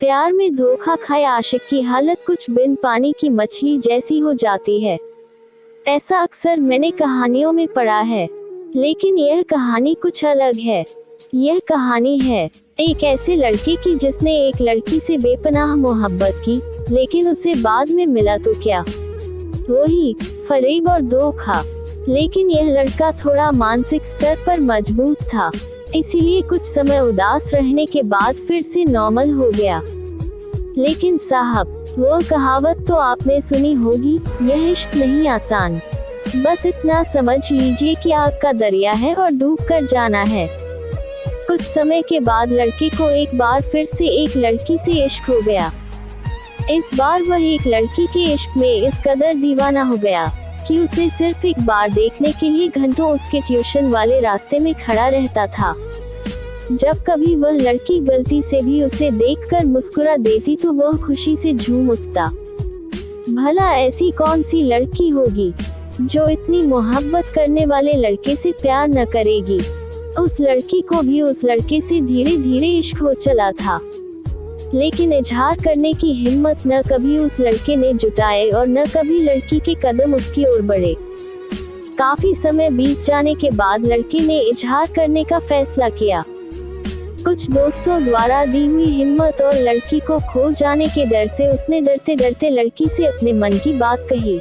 प्यार में धोखा खाए आशिक की हालत कुछ बिन पानी की मछली जैसी हो जाती है। ऐसा अक्सर मैंने कहानियों में पढ़ा है, लेकिन यह कहानी कुछ अलग है। यह कहानी है एक ऐसे लड़के की जिसने एक लड़की से बेपनाह मोहब्बत की, लेकिन उसे बाद में मिला तो क्या, वही फरेब और धोखा। लेकिन यह लड़का थोड़ा मानसिक स्तर पर मजबूत था, इसीलिए कुछ समय उदास रहने के बाद फिर से नॉर्मल हो गया। लेकिन साहब, वो कहावत तो आपने सुनी होगी, यह इश्क नहीं आसान। बस इतना समझ लीजिए कि आग का दरिया है और डूब कर जाना है। कुछ समय के बाद लड़के को एक बार फिर से एक लड़की से इश्क हो गया। इस बार वह एक लड़की के इश्क में इस कदर दीवाना हो गया कि उसे सिर्फ एक बार देखने के लिए घंटों उसके ट्यूशन वाले रास्ते में खड़ा रहता था। जब कभी वह लड़की गलती से भी उसे देखकर मुस्कुरा देती तो वह खुशी से झूम उठता। भला ऐसी कौन सी लड़की होगी जो इतनी मोहब्बत करने वाले लड़के से प्यार न करेगी। उस लड़की को भी उस लड़के से धीरे धीरे इश्क हो चला था, लेकिन इजहार करने की हिम्मत न कभी उस लड़के ने जुटाए और न कभी लड़की के कदम उसकी ओर बढ़े। काफी समय बीत जाने के बाद लड़के ने इजहार करने का फैसला किया। कुछ दोस्तों द्वारा दी हुई हिम्मत और लड़की को खो जाने के डर से उसने डरते डरते लड़की से अपने मन की बात कही।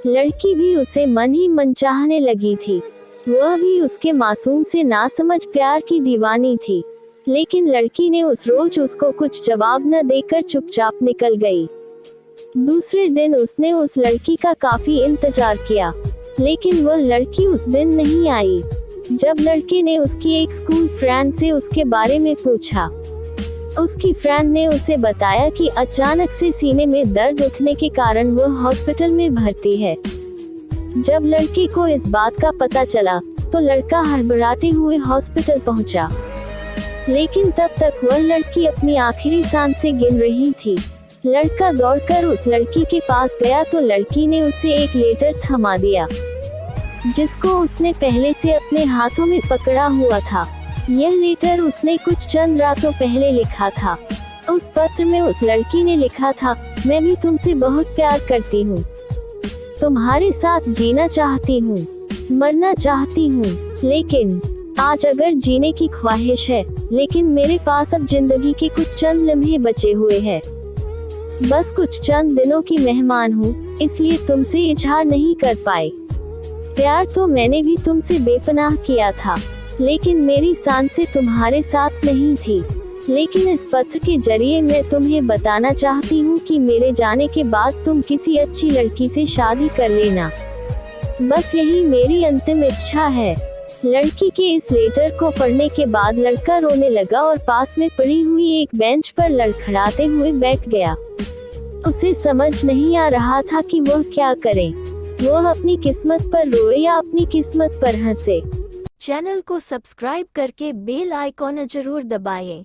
लड़की भी उसे मन ही मन चाहने लगी थी। वह भी उसके मासूम से नासमझ प्यार की दीवानी थी, लेकिन लड़की ने उस रोज उसको कुछ जवाब न देकर चुपचाप निकल गई। दूसरे दिन उसने उस लड़की का काफी इंतजार किया, लेकिन वह लड़की उस दिन नहीं आई। जब लड़के ने उसकी एक स्कूल फ्रेंड से उसके बारे में पूछा, उसकी फ्रेंड ने उसे बताया कि अचानक से सीने में दर्द उठने के कारण वह हॉस्पिटल में भर्ती है। जब लड़के को इस बात का पता चला तो लड़का हड़बड़ाते हुए हॉस्पिटल पहुंचा, लेकिन तब तक वह लड़की अपनी आखिरी सांसें गिन रही थी। लड़का दौड़कर उस लड़की के पास गया तो लड़की ने उसे एक लेटर थमा दिया, जिसको उसने पहले से अपने हाथों में पकड़ा हुआ था। यह लेटर उसने कुछ चंद रातों पहले लिखा था। उस पत्र में उस लड़की ने लिखा था, मैं भी तुमसे बहुत प्यार करती हूँ, तुम्हारे साथ जीना चाहती हूँ, मरना चाहती हूँ, लेकिन आज अगर जीने की ख्वाहिश है, लेकिन मेरे पास अब जिंदगी के कुछ चंद लम्हे बचे हुए हैं। बस कुछ चंद दिनों की मेहमान हूँ, इसलिए तुमसे इजहार नहीं कर पाई। प्यार तो मैंने भी तुमसे बेपनाह किया था, लेकिन मेरी सांसें तुम्हारे साथ नहीं थी। लेकिन इस पत्र के जरिए मैं तुम्हें बताना चाहती हूँ कि मेरे जाने के बाद तुम किसी अच्छी लड़की से शादी कर लेना। बस यही मेरी अंतिम इच्छा है। लड़की के इस लेटर को पढ़ने के बाद लड़का रोने लगा और पास में पड़ी हुई एक बेंच पर लड़खड़ाते हुए बैठ गया। उसे समझ नहीं आ रहा था कि वह क्या करे। वह अपनी किस्मत पर रोए या अपनी किस्मत पर हंसे। चैनल को सब्सक्राइब करके बेल आइकॉन जरूर दबाएं।